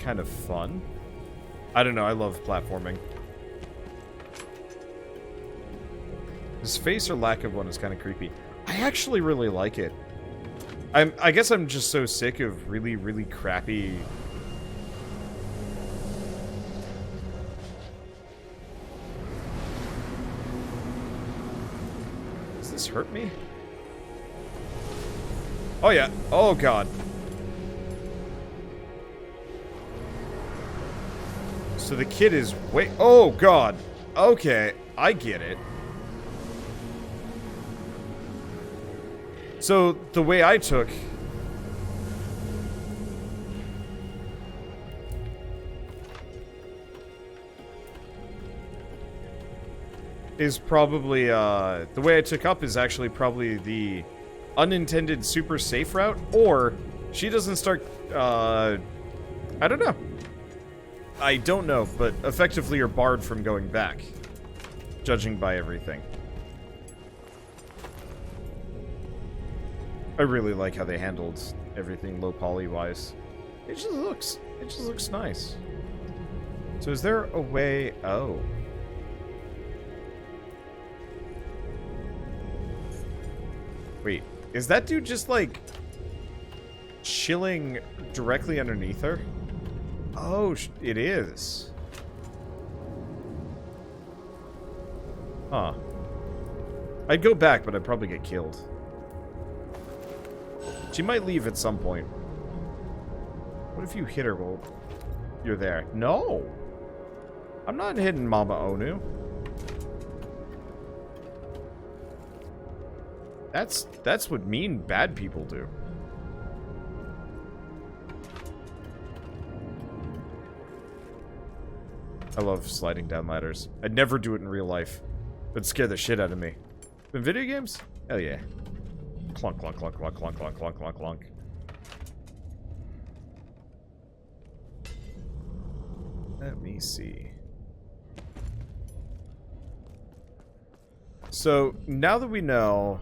kind of fun. I don't know, I love platforming. His face or lack of one is kind of creepy. I actually really like it. I guess I'm just so sick of really, really crappy... Does this hurt me? Oh yeah. Oh god. So the kid is way... Oh god. Okay. I get it. So the way I took... is probably, the way I took up is actually probably the unintended super safe route, or she doesn't start, I don't know. I don't know, but effectively you're barred from going back, judging by everything. I really like how they handled everything low poly-wise. It just looks nice. So is there a way... Oh. Wait, is that dude just, like, chilling directly underneath her? Oh, it is. Huh. I'd go back, but I'd probably get killed. She might leave at some point. What if you hit her while you're there? No! I'm not hitting Mama Onu. That's what mean bad people do. I love sliding down ladders. I'd never do it in real life. It'd scare the shit out of me. In video games? Hell yeah. Clunk, clunk, clunk, clunk, clunk, clunk, clunk, clunk, clunk. Let me see. So, now that we know...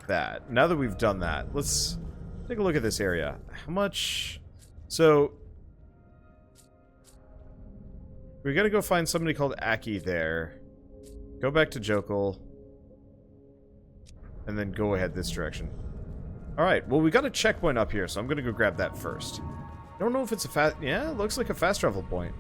that. Now that we've done that, let's take a look at this area. How much... So... we gotta go find somebody called Aki there. Go back to Jokul. And then go ahead this direction. Alright, well we got a checkpoint up here, so I'm gonna go grab that first. I don't know if it's a fast... yeah, it looks like a fast travel point.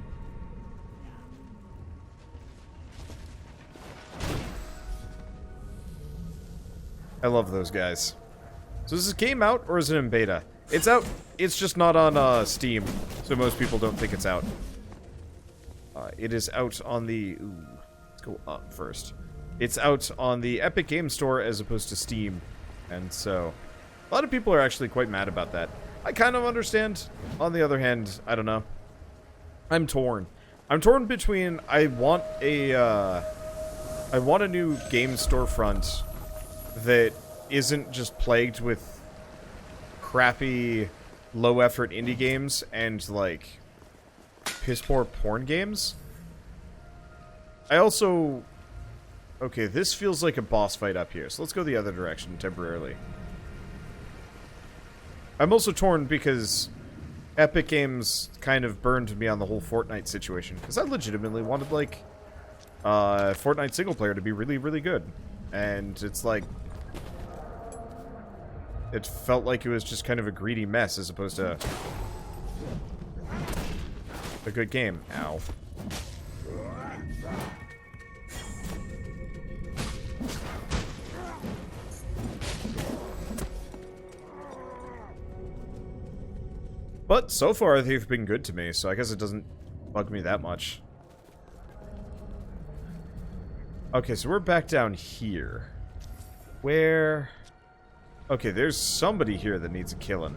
I love those guys. So is this game out, or is it in beta? It's out. It's just not on Steam, so most people don't think it's out. It is out on the... Ooh, let's go up first. It's out on the Epic Game Store as opposed to Steam. And so, a lot of people are actually quite mad about that. I kind of understand. On the other hand, I don't know. I'm torn. I'm torn between I want a new game storefront that isn't just plagued with crappy, low-effort indie games and, like, piss-poor porn games. I also... okay, this feels like a boss fight up here, so let's go the other direction temporarily. I'm also torn because Epic Games kind of burned me on the whole Fortnite situation, because I legitimately wanted, like, Fortnite single-player to be really, really good. And it's like... it felt like it was just kind of a greedy mess as opposed to a good game. Ow. But so far they've been good to me, so I guess it doesn't bug me that much. Okay, so we're back down here. Where... okay, there's somebody here that needs a killing.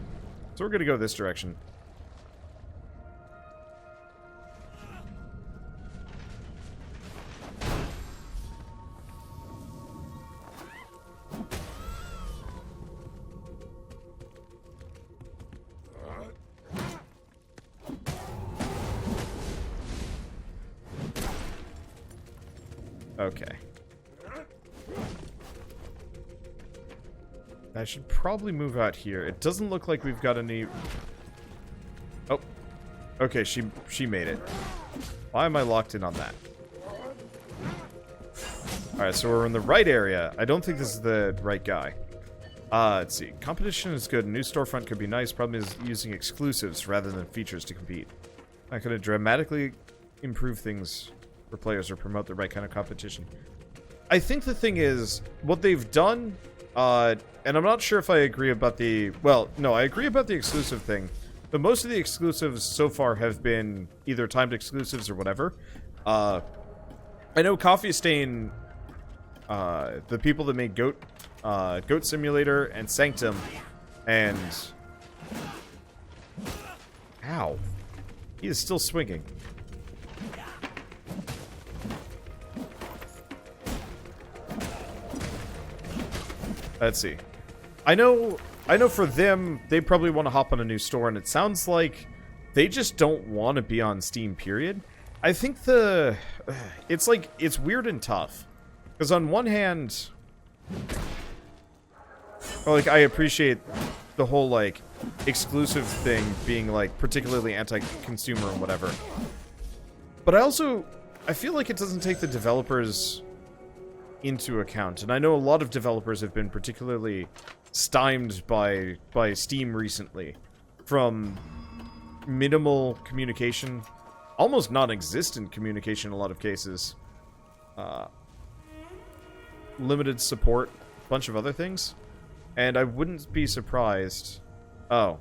So we're gonna go this direction. Okay. I should probably move out here. It doesn't look like we've got any... Oh. Okay, she made it. Why am I locked in on that? Alright, so we're in the right area. I don't think this is the right guy. Let's see. Competition is good. A new storefront could be nice. Problem is using exclusives rather than features to compete. Not going to dramatically improve things for players or promote the right kind of competition. I think the thing is, what they've done, and I'm not sure if I agree about the... Well, no, I agree about the exclusive thing. But most of the exclusives so far have been either timed exclusives or whatever. I know Coffee Stain, the people that made Goat Simulator and Sanctum, and... Ow. He is still swinging. Let's see. I know for them, they probably want to hop on a new store, and it sounds like they just don't want to be on Steam, period. I think it's like, it's weird and tough. Because on one hand, like, I appreciate the whole, like, exclusive thing being, like, particularly anti-consumer and whatever. But I feel like it doesn't take the developers into account. And I know a lot of developers have been particularly stymied by Steam recently. From minimal communication, almost non-existent communication in a lot of cases. Limited support, a bunch of other things. And I wouldn't be surprised... Oh.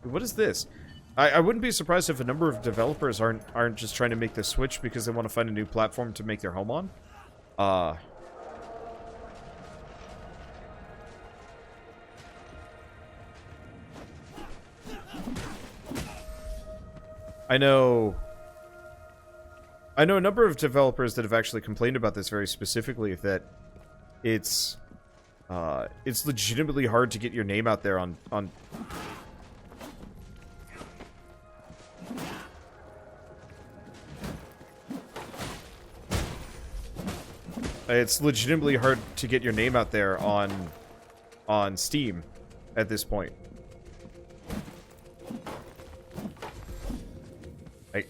What is this? I wouldn't be surprised if a number of developers aren't just trying to make the switch because they want to find a new platform to make their home on. I know a number of developers that have actually complained about this very specifically, that it's legitimately hard to get your name out there on it's legitimately hard to get your name out there on Steam at this point.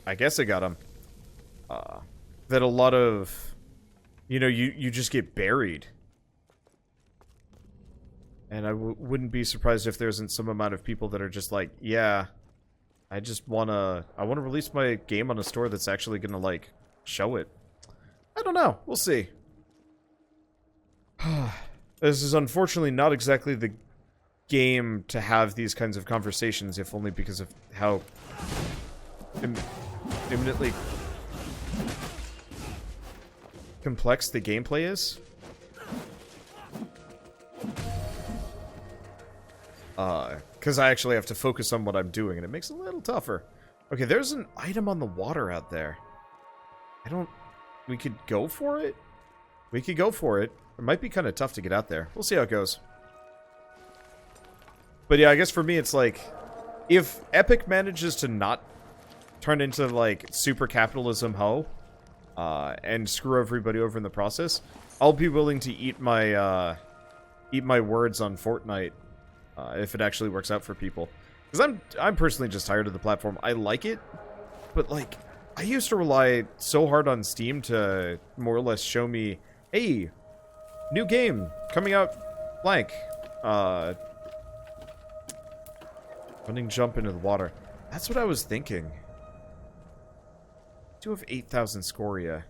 I guess I got him. That a lot of, you just get buried. And I wouldn't be surprised if there isn't some amount of people that are just like, yeah, I wanna release my game on a store that's actually gonna, like, show it. I don't know. We'll see. This is unfortunately not exactly the game to have these kinds of conversations, if only because of how imminently complex the gameplay is. Because I actually have to focus on what I'm doing, and it makes it a little tougher. Okay, there's an item on the water out there. We could go for it? We could go for it. It might be kind of tough to get out there. We'll see how it goes. But yeah, I guess for me it's like, if Epic manages to not turn into, like, super capitalism ho, and screw everybody over in the process, I'll be willing to eat my words on Fortnite, if it actually works out for people. Because I'm personally just tired of the platform. I like it, but, like, I used to rely so hard on Steam to more or less show me, hey, new game coming out blank. Running jump into the water. That's what I was thinking. I do have 8,000 SCORIA.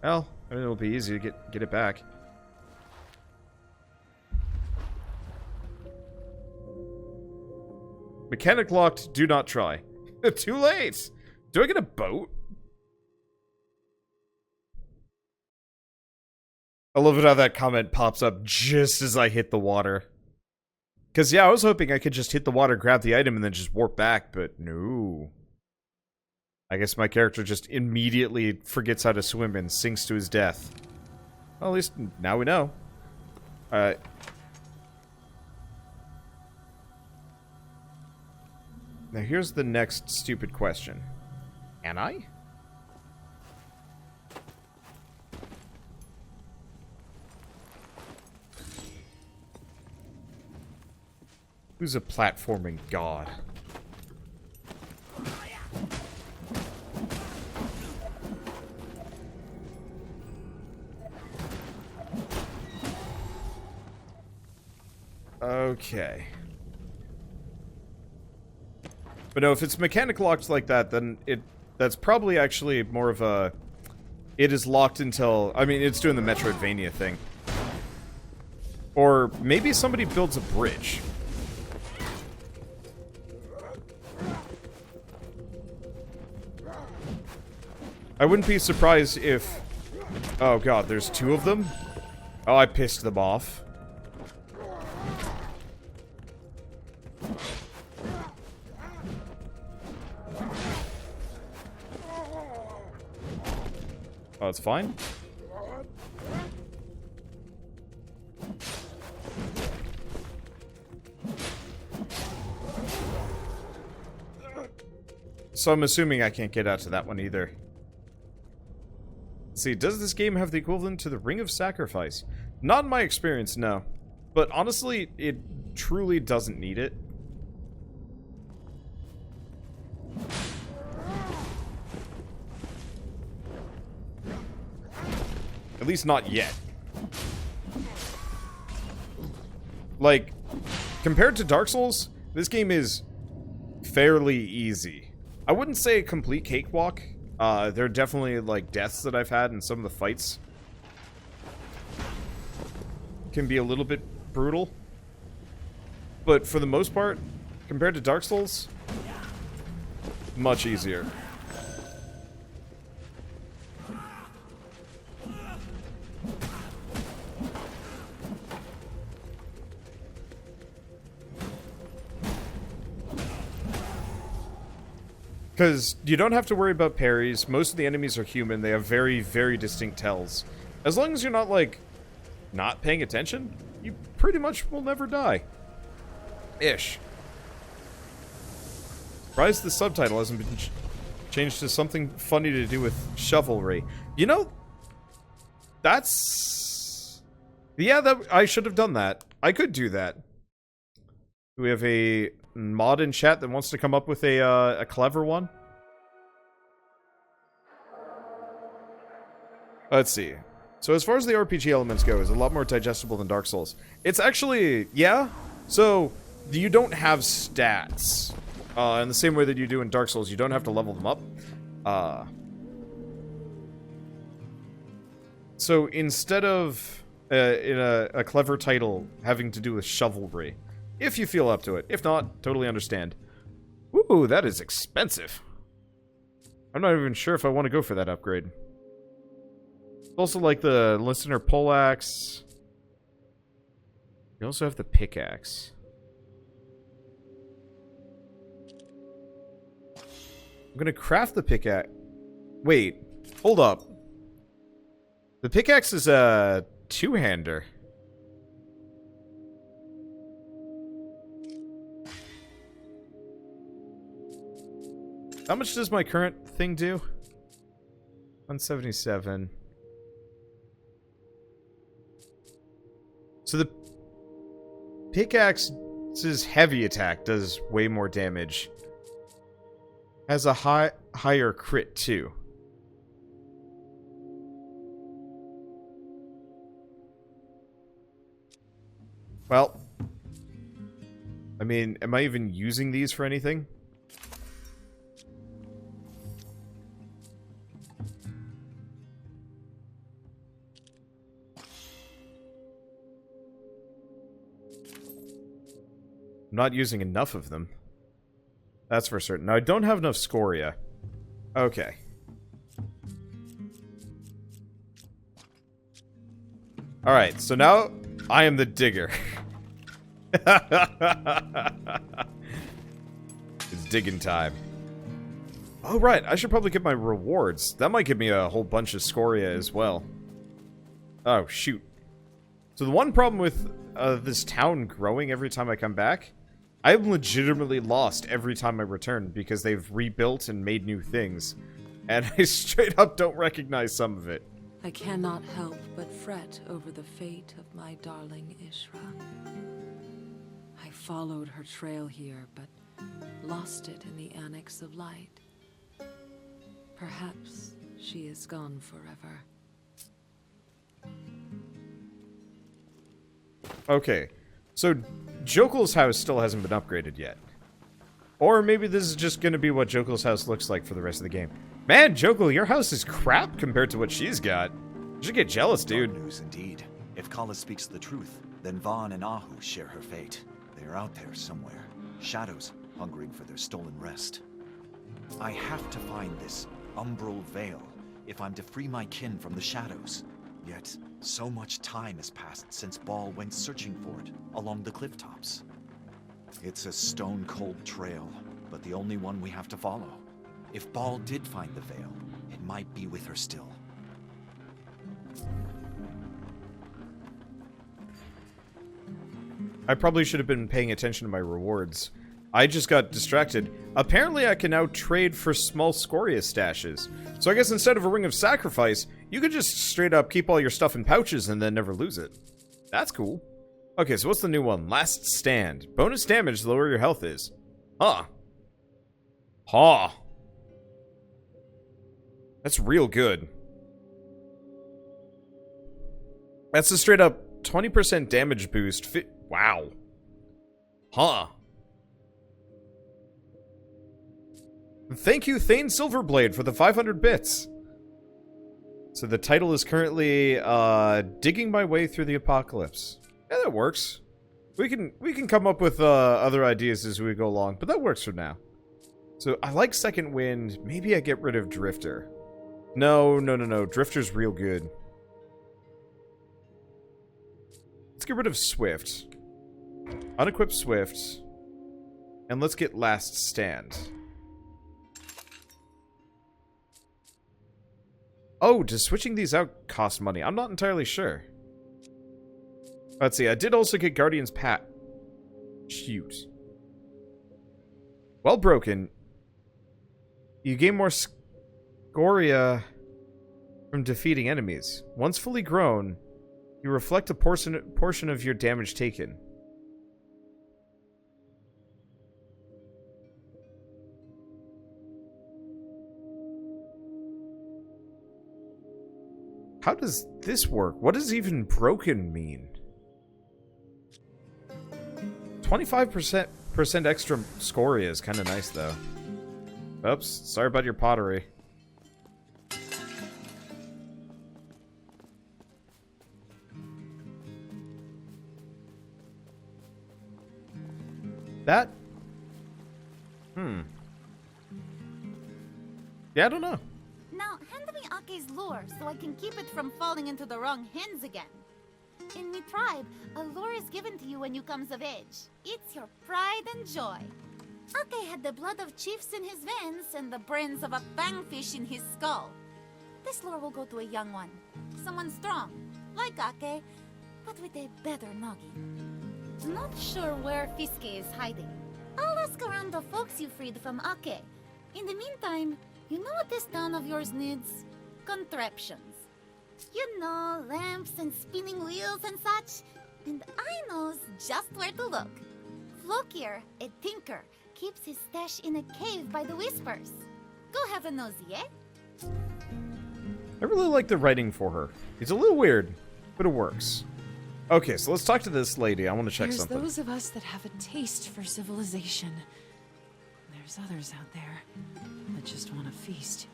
Well, I mean, it'll be easy to get it back. Mechanic locked, do not try. Too late! Do I get a boat? I love it how that comment pops up just as I hit the water. Because, yeah, I was hoping I could just hit the water, grab the item, and then just warp back, but no. I guess my character just immediately forgets how to swim and sinks to his death. Well, at least now we know. Alright. Now here's the next stupid question. Can I? Who's a platforming god? Okay. But no, if it's mechanic locked like that, then that's probably actually more of a... It is locked until... I mean, it's doing the Metroidvania thing. Or maybe somebody builds a bridge. I wouldn't be surprised if... Oh god, there's two of them? Oh, I pissed them off. Oh, it's fine? So I'm assuming I can't get out to that one either. Let's see, does this game have the equivalent to the Ring of Sacrifice? Not in my experience, no. But honestly, it truly doesn't need it. At least not yet. Like, compared to Dark Souls, this game is fairly easy. I wouldn't say a complete cakewalk. There are definitely, like, deaths that I've had in some of the fights. Can be a little bit brutal. But for the most part, compared to Dark Souls, much easier. Because you don't have to worry about parries. Most of the enemies are human. They have very, very distinct tells. As long as you're not, like, not paying attention, you pretty much will never die. Ish. Surprised the subtitle hasn't been changed to something funny to do with chivalry. You know, that's... Yeah, I should have done that. I could do that. Do we have a mod in chat that wants to come up with a clever one? Let's see. So as far as the RPG elements go, it's a lot more digestible than Dark Souls. It's actually, yeah. So you don't have stats in the same way that you do in Dark Souls. You don't have to level them up. So instead of in a clever title having to do with chivalry, if you feel up to it. If not, totally understand. Ooh, that is expensive. I'm not even sure if I want to go for that upgrade. Also like the listener poleaxe. You also have the pickaxe. I'm gonna craft the pickaxe. Wait, hold up. The pickaxe is a two-hander. How much does my current thing do? 177. So the pickaxe's heavy attack does way more damage. Has a higher crit too. Well, I mean, am I even using these for anything? I'm not using enough of them. That's for certain. Now, I don't have enough scoria. Okay. Alright, so now I am the digger. It's digging time. Oh, right. I should probably get my rewards. That might give me a whole bunch of scoria as well. Oh, shoot. So the one problem with this town growing every time I come back, I'm legitimately lost every time I return because they've rebuilt and made new things. And I straight up don't recognize some of it. I cannot help but fret over the fate of my darling Ishra. I followed her trail here, but lost it in the annex of light. Perhaps she is gone forever. Okay, so Jokel's house still hasn't been upgraded yet. Or maybe this is just going to be what Jokel's house looks like for the rest of the game. Man, Jokel, your house is crap compared to what she's got. You should get jealous, dude. Dark news indeed. If Kala speaks the truth, then Vaughn and Ahu share her fate. They are out there somewhere. Shadows, hungering for their stolen rest. I have to find this umbral veil if I'm to free my kin from the shadows. Yet, so much time has passed since Ball went searching for it along the cliff tops. It's a stone-cold trail, but the only one we have to follow. If Ball did find the veil, it might be with her still. I probably should have been paying attention to my rewards. I just got distracted. Apparently I can now trade for small SCORIA stashes. So I guess instead of a Ring of Sacrifice, you could just straight up keep all your stuff in pouches and then never lose it. That's cool. Okay, so what's the new one? Last Stand. Bonus damage the lower your health is. Huh. Huh. That's real good. That's a straight up 20% damage boost. Wow. Huh. Thank you, Thane Silverblade, for the 500 bits. So the title is currently, Digging My Way Through the Apocalypse. Yeah, that works. We can come up with, other ideas as we go along, but that works for now. So, I like Second Wind. Maybe I get rid of Drifter. No. Drifter's real good. Let's get rid of Swift. Unequip Swift. And let's get Last Stand. Oh, does switching these out cost money? I'm not entirely sure. Let's see, I did also get Guardian's Pat. Shoot. Well broken. You gain more SCORIA from defeating enemies. Once fully grown, you reflect a portion of your damage taken. How does this work? What does even broken mean? 25% extra SCORIA is kind of nice, though. Oops, sorry about your pottery. That? Yeah, I don't know. Now, hand me Ake's lure so I can keep it from falling into the wrong hands again. In me tribe, a lure is given to you when you comes of age. It's your pride and joy. Ake had the blood of chiefs in his veins and the brains of a fangfish in his skull. This lure will go to a young one. Someone strong, like Ake, but with a better noggin. Not sure where Fiske is hiding. I'll ask around the folks you freed from Ake. In the meantime, you know what this town of yours needs? Contraptions. You know, lamps and spinning wheels and such. And I knows just where to look. Flokir, a tinker, keeps his stash in a cave by the Whispers. Go have a nosy, eh? I really like the writing for her. It's a little weird, but it works. Okay, so let's talk to this lady. I want to check something. There's those of us that have a taste for civilization. There's others out there that just want to feast.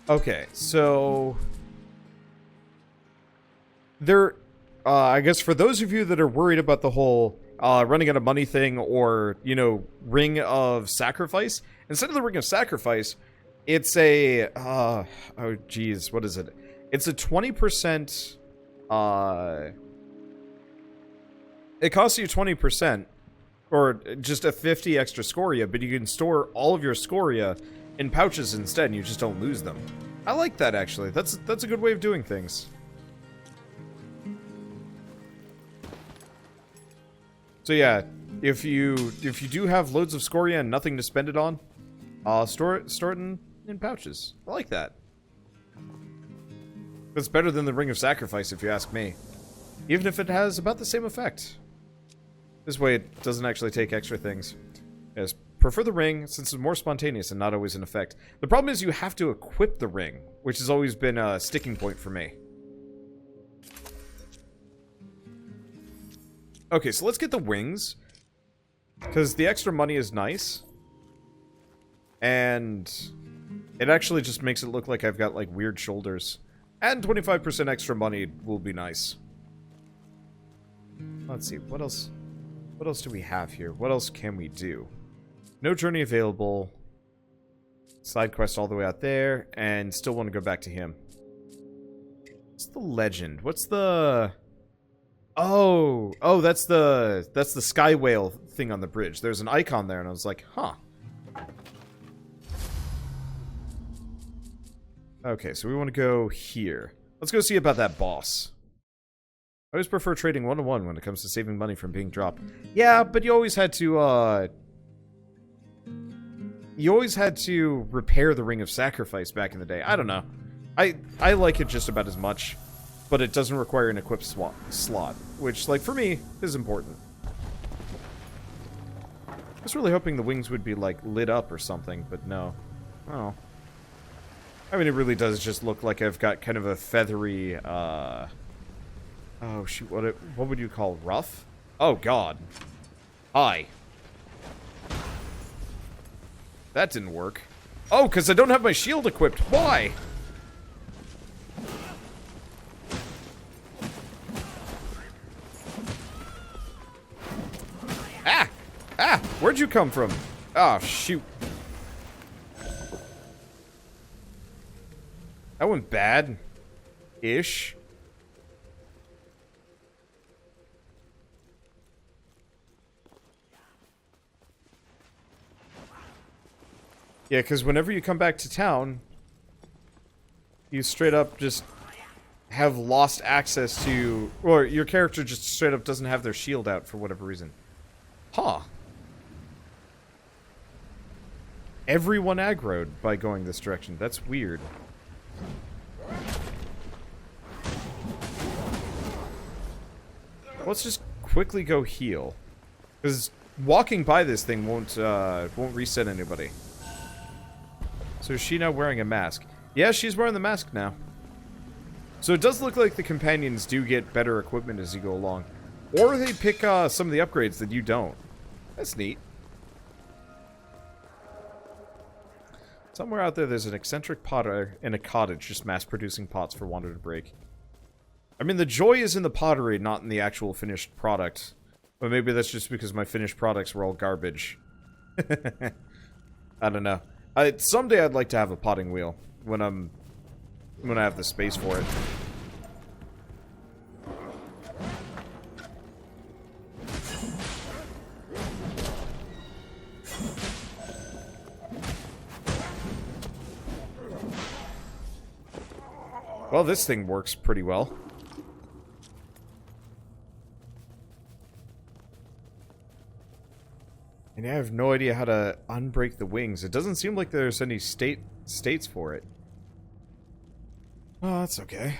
Okay, so there, I guess for those of you that are worried about the whole running out of money thing, or, you know, Ring of Sacrifice, instead of the Ring of Sacrifice, it's a, oh geez, what is it? It's a 20%, it costs you 20%, or just a 50 extra SCORIA, but you can store all of your SCORIA in pouches instead, and you just don't lose them. I like that, actually. That's a good way of doing things. So yeah, if you do have loads of SCORIA and nothing to spend it on, store it in pouches. I like that. It's better than the Ring of Sacrifice, if you ask me. Even if it has about the same effect. This way it doesn't actually take extra things. Yes, prefer the ring, since it's more spontaneous and not always in effect. The problem is you have to equip the ring, which has always been a sticking point for me. Okay, so let's get the wings. Because the extra money is nice. And it actually just makes it look like I've got, like, weird shoulders. And 25% extra money will be nice. Let's see, what else? What else do we have here? What else can we do? No journey available. Side quest all the way out there. And still want to go back to him. What's the legend? What's the... Oh, that's the sky whale thing on the bridge. There's an icon there, and I was like, huh. Okay, so we want to go here. Let's go see about that boss. I always prefer trading one-to-one when it comes to saving money from being dropped. Yeah, but you always had to, you always had to repair the Ring of Sacrifice back in the day. I don't know. I like it just about as much. But it doesn't require an equip slot, which, like, for me, is important. I was really hoping the wings would be, like, lit up or something, but no. Oh. I mean, it really does just look like I've got kind of a feathery, oh, shoot, what would you call rough? Oh, God. Hi. That didn't work. Oh, because I don't have my shield equipped. Why? Where'd you come from? Oh, shoot. That went bad-ish. Yeah, because whenever you come back to town, you straight up just have lost access to... Or your character just straight up doesn't have their shield out for whatever reason. Huh. Everyone aggroed by going this direction. That's weird. Let's just quickly go heal. Because walking by this thing won't reset anybody. So is she now wearing a mask? Yeah, she's wearing the mask now. So it does look like the companions do get better equipment as you go along. Or they pick some of the upgrades that you don't. That's neat. Somewhere out there, there's an eccentric potter in a cottage just mass-producing pots for Wander to break. I mean, the joy is in the pottery, not in the actual finished product. But maybe that's just because my finished products were all garbage. I don't know. Someday I'd like to have a potting wheel when I have the space for it. Well, this thing works pretty well. And I have no idea how to unbreak the wings. It doesn't seem like there's any states for it. Oh, that's okay.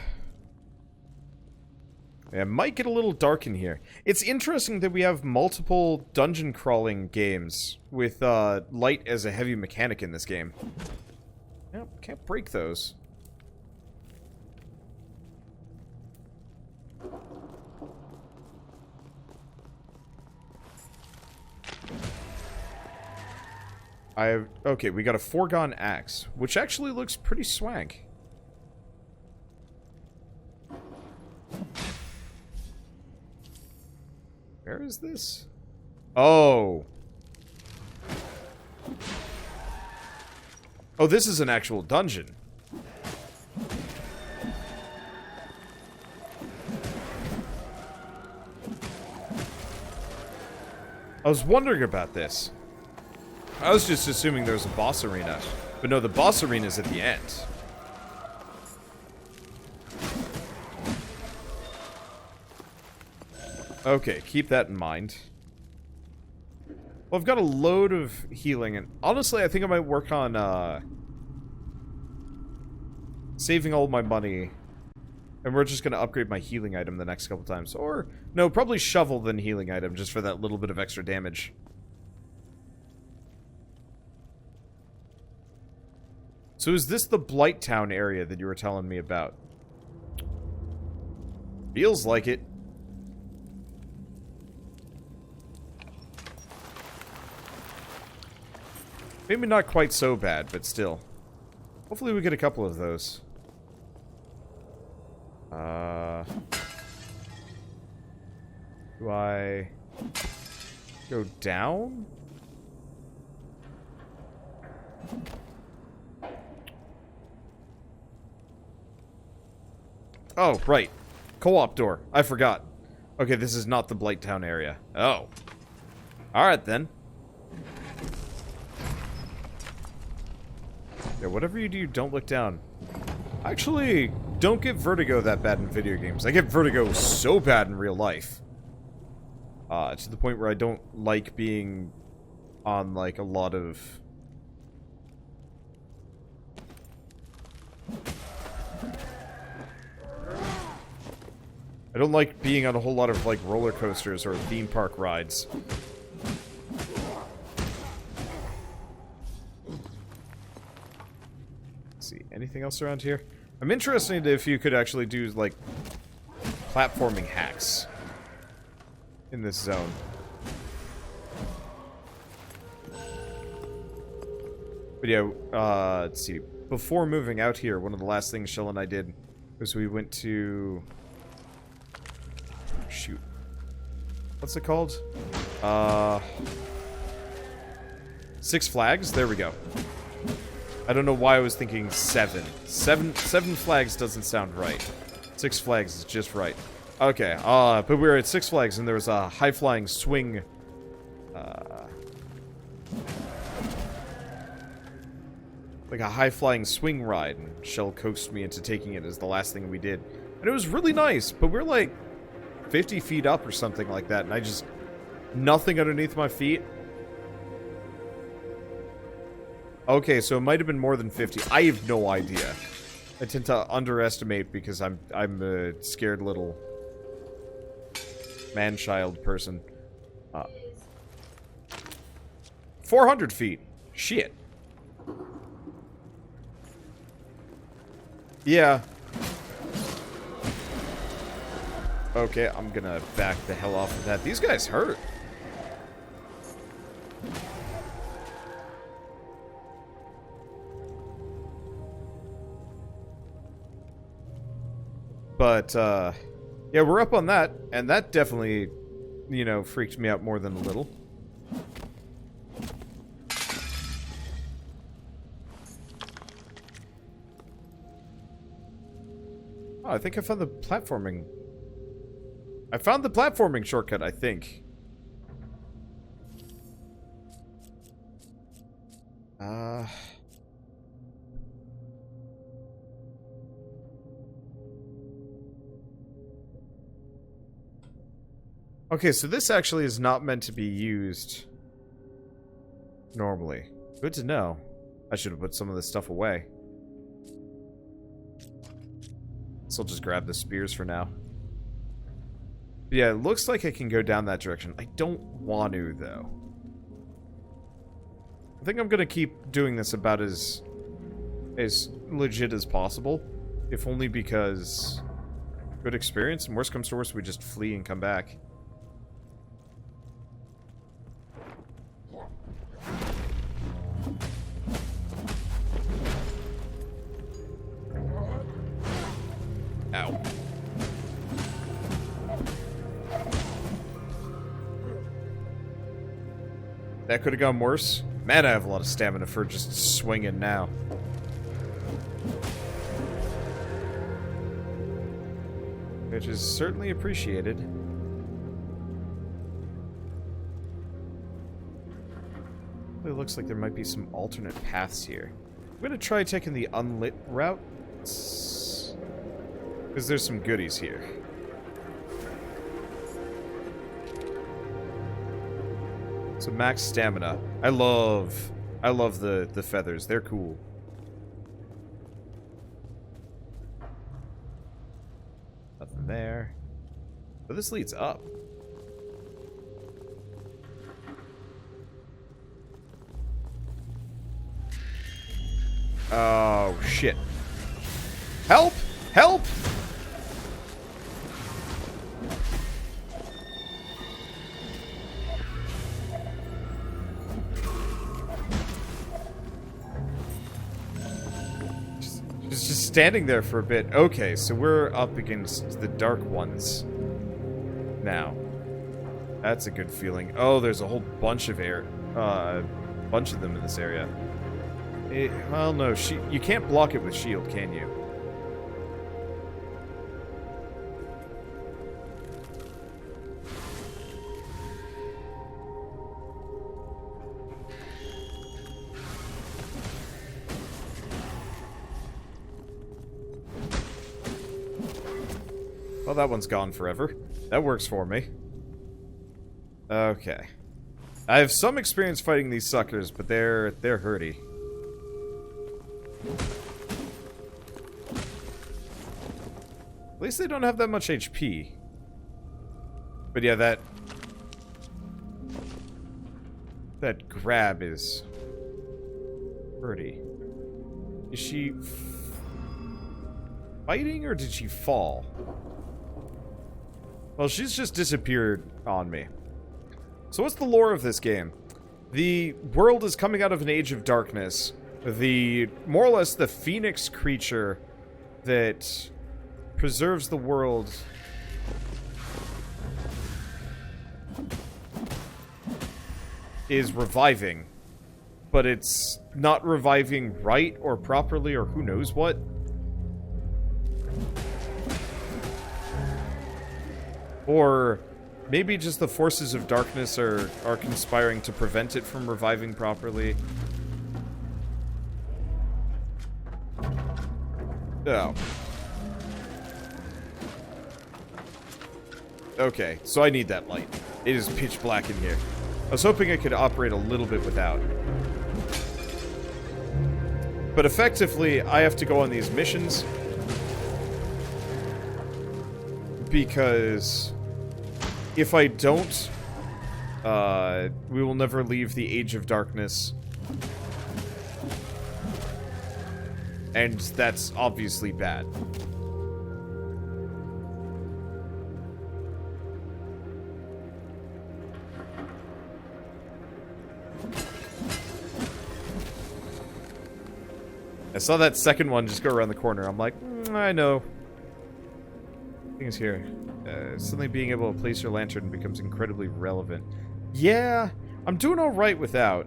Yeah, it might get a little dark in here. It's interesting that we have multiple dungeon crawling games with light as a heavy mechanic in this game. Yep, can't break those. Okay, we got a foregone axe, which actually looks pretty swank. Where is this? Oh. Oh, this is an actual dungeon. I was wondering about this. I was just assuming there was a boss arena. But no, the boss arena is at the end. Okay, keep that in mind. Well, I've got a load of healing, and honestly, I think I might work on, saving all my money And we're just going to upgrade my healing item the next couple times. Or, no, probably shovel then healing item, just for that little bit of extra damage. So is this the Blight Town area that you were telling me about? Feels like it. Maybe not quite so bad, but still. Hopefully we get a couple of those. Do I go down? Oh, right. Co-op door. I forgot. Okay, this is not the Blight Town area. Oh. Alright, then. Yeah, whatever you do, don't look down. Actually, don't get vertigo that bad in video games. I get vertigo so bad in real life. To the point where I don't like being on, like, a lot of... I don't like being on a whole lot of, like, roller coasters or theme park rides. Let's see, anything else around here? I'm interested if you could actually do, like, platforming hacks in this zone. But yeah, let's see. Before moving out here, one of the last things Shell and I did was we went to... Shoot. What's it called? Six Flags? There we go. I don't know why I was thinking seven. Seven Flags doesn't sound right. Six Flags is just right. Okay, but we were at Six Flags and there was a high-flying swing... like a high-flying swing ride, and Shell coaxed me into taking it as the last thing we did. And it was really nice, but we're like 50 feet up or something like that, and I just... nothing underneath my feet. Okay, so it might have been more than 50. I have no idea. I tend to underestimate because I'm a scared little man-child person. 400 feet. Shit. Yeah. Okay, I'm gonna back the hell off of that. These guys hurt. But, yeah, we're up on that, and that definitely, you know, freaked me out more than a little. Oh, I think I found the platforming... I found the platforming shortcut, I think. Okay, so this actually is not meant to be used normally. Good to know. I should have put some of this stuff away. So I'll just grab the spears for now. But yeah, it looks like I can go down that direction. I don't want to, though. I think I'm gonna keep doing this about as legit as possible. If only because good experience, and worst comes to worst, we just flee and come back. Ow. That could have gone worse. Man, I have a lot of stamina for just swinging now. Which is certainly appreciated. It looks like there might be some alternate paths here. I'm gonna try taking the unlit route. Because there's some goodies here. So max stamina. I love the feathers. They're cool. this leads up. Oh, shit. Help! Help! Just standing there for a bit. Okay, so we're up against the dark ones now. That's a good feeling. Oh, there's a whole bunch of bunch of them in this area. Well, no, you can't block it with shield, can you? Well, that one's gone forever. That works for me. Okay. I have some experience fighting these suckers, but they're hurty. At least they don't have that much HP. But yeah, that grab is hurty. Is she fighting or did she fall? Well, she's just disappeared on me. So what's the lore of this game? The world is coming out of an age of darkness. More or less the phoenix creature that preserves the world is reviving. But it's not reviving right or properly or who knows what. Or maybe just the forces of darkness are conspiring to prevent it from reviving properly. Oh. Okay, so I need that light. It is pitch black in here. I was hoping I could operate a little bit without. But effectively, I have to go on these missions because if I don't, we will never leave the Age of Darkness. And that's obviously bad. I saw that second one just go around the corner. I'm like, I know. Things here. Suddenly being able to place your lantern becomes incredibly relevant. Yeah, I'm doing alright without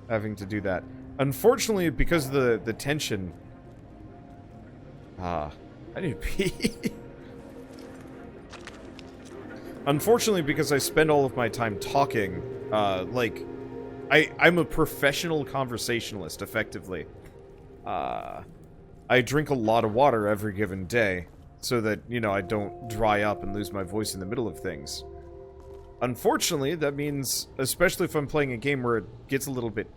having to do that. Unfortunately, because of the tension... I need to pee. Unfortunately, because I spend all of my time talking, I'm a professional conversationalist, effectively. I drink a lot of water every given day, so that, you know, I don't dry up and lose my voice in the middle of things. Unfortunately, that means, especially if I'm playing a game where it gets a little bit,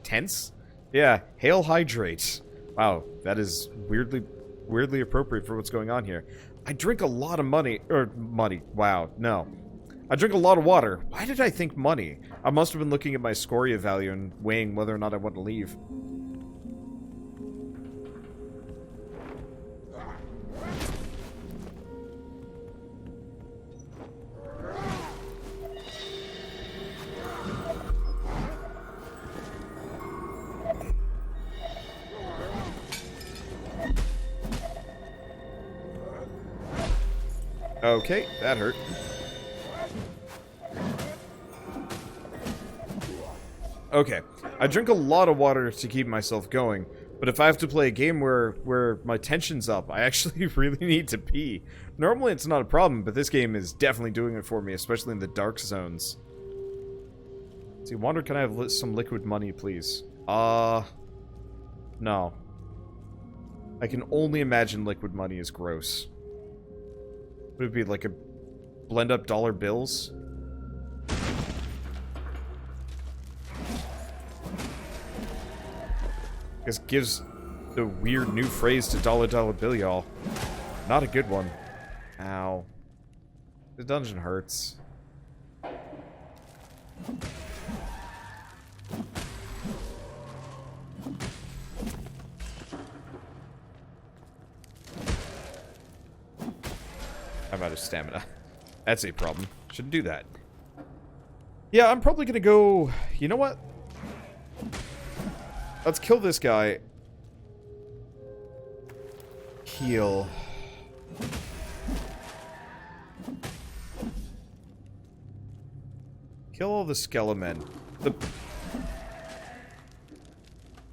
tense. Yeah, hail hydrate. Wow, that is weirdly appropriate for what's going on here. I drink a lot of money. Wow, no. I drink a lot of water. Why did I think money? I must have been looking at my SCORIA value and weighing whether or not I want to leave. Okay, that hurt. Okay, I drink a lot of water to keep myself going, but if I have to play a game where my tension's up, I actually really need to pee. Normally it's not a problem, but this game is definitely doing it for me, especially in the dark zones. See, Wander, can I have some liquid money, please? No. I can only imagine liquid money is gross. Would it be like a blend up dollar bills? This gives the weird new phrase to dollar bill, y'all. Not a good one. Ow. The dungeon hurts. I'm out of stamina. That's a problem. Shouldn't do that. Yeah, I'm probably gonna go... You know what? Let's kill this guy. Heal. Kill all the skelemen. The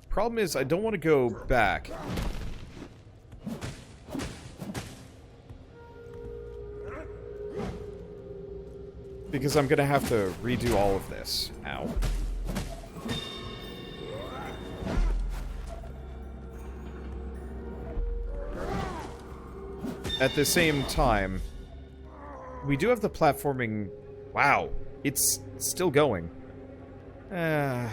problem is I don't want to go back. Because I'm gonna have to redo all of this. Ow. At the same time, we do have the platforming... Wow, it's still going. Main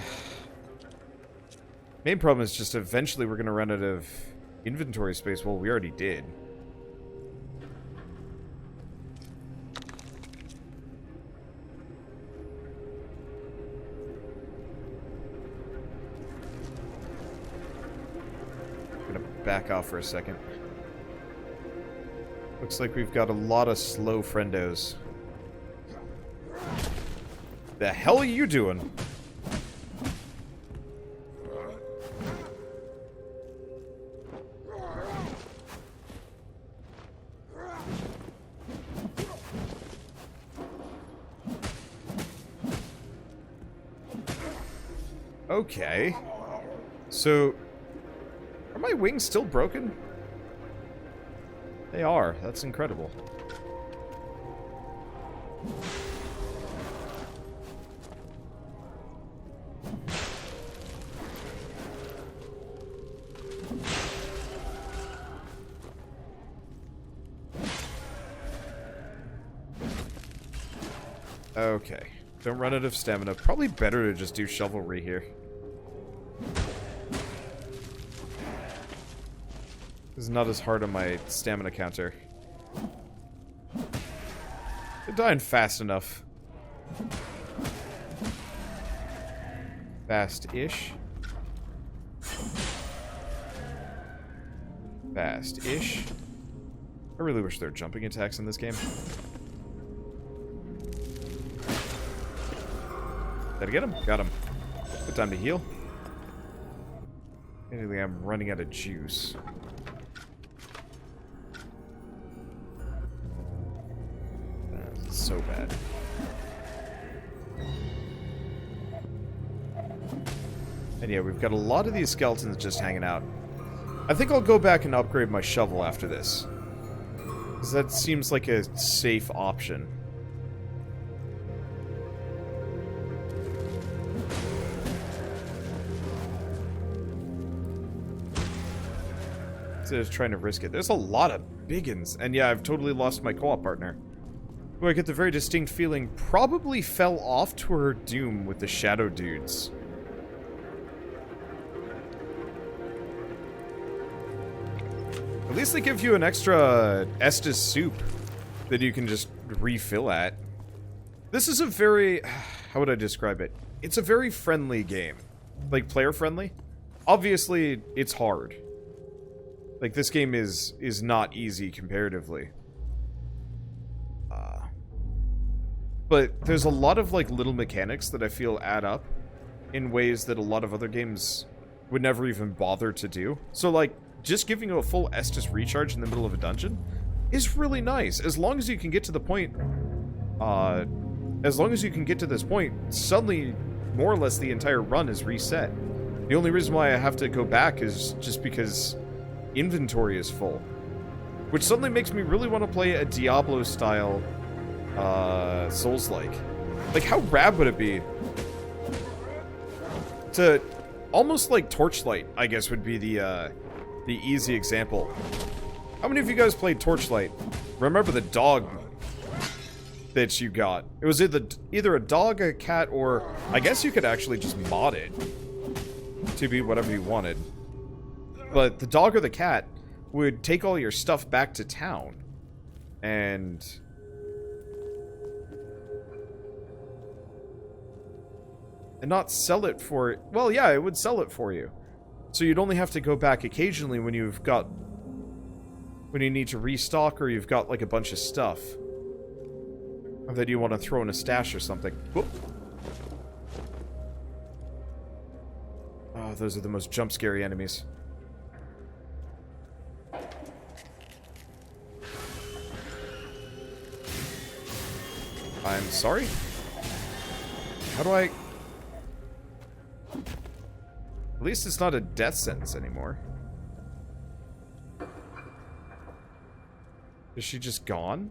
problem is just eventually we're gonna run out of inventory space. Well, we already did. Back off for a second. Looks like we've got a lot of slow friendos. The hell are you doing? Okay. So... Are my wings still broken? They are. That's incredible. Okay. Don't run out of stamina. Probably better to just do chivalry here. This is not as hard on my stamina counter. They're dying fast enough. Fast-ish. Fast-ish. I really wish there were jumping attacks in this game. Did I get him? Got him. Good time to heal. Anyway, I'm running out of juice. That's so bad. And yeah, we've got a lot of these skeletons just hanging out. I think I'll go back and upgrade my shovel after this. Because that seems like a safe option. Instead of trying to risk it. There's a lot of biggins. And yeah, I've totally lost my co-op partner. Who I get the very distinct feeling probably fell off to her doom with the shadow dudes. At least they give you an extra Estus soup that you can just refill at. This is a very... How would I describe it? It's a very friendly game. Like, player-friendly. Obviously, it's hard. Like, this game is not easy comparatively. But there's a lot of, like, little mechanics that I feel add up in ways that a lot of other games would never even bother to do. So, like, just giving you a full Estus recharge in the middle of a dungeon is really nice. As long as you can get to the point, as long as you can get to this point, suddenly, more or less, the entire run is reset. The only reason why I have to go back is just because inventory is full. Which suddenly makes me really want to play a Diablo-style, Souls-like. Like, how rad would it be to... Almost like Torchlight, I guess, would be the easy example. How many of you guys played Torchlight? Remember the dog that you got? It was either a dog, a cat, or... I guess you could actually just mod it to be whatever you wanted. But the dog or the cat would take all your stuff back to town. And not sell it for... Well, yeah, it would sell it for you. So you'd only have to go back occasionally when you've got... When you need to restock or you've got, like, a bunch of stuff. Or that you want to throw in a stash or something. Whoop. Oh, those are the most jump-scary enemies. I'm sorry? How do I... At least it's not a death sentence anymore. Is she just gone?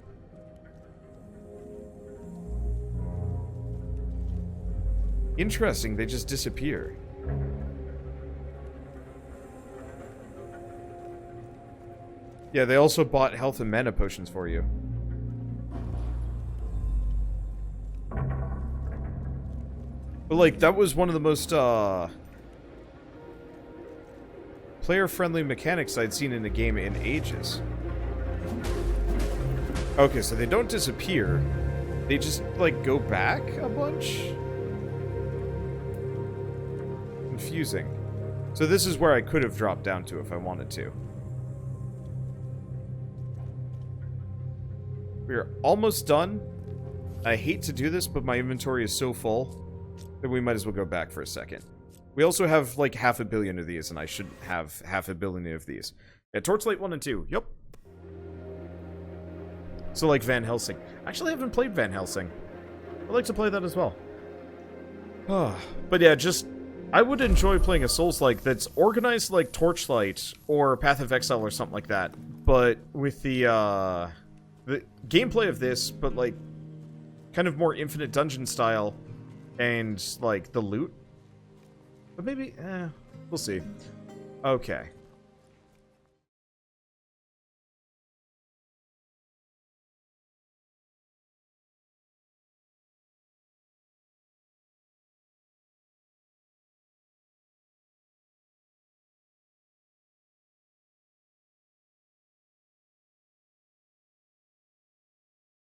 Interesting, they just disappear. Yeah, they also bought health and mana potions for you. But, like, that was one of the most, player-friendly mechanics I'd seen in a game in ages. Okay, so they don't disappear. They just, like, go back a bunch? Confusing. So this is where I could have dropped down to if I wanted to. We're almost done. I hate to do this, but my inventory is so full that we might as well go back for a second. We also have, like, 500 million of these, and I shouldn't have 500 million of these. Yeah, Torchlight 1 and 2. Yep. So, like, Van Helsing. Actually, I haven't played Van Helsing. I'd like to play that as well. But yeah, just... I would enjoy playing a Souls-like that's organized like Torchlight or Path of Exile or something like that. But with the gameplay of this, but, like, kind of more infinite dungeon style and, like, the loot. But maybe, we'll see. Okay.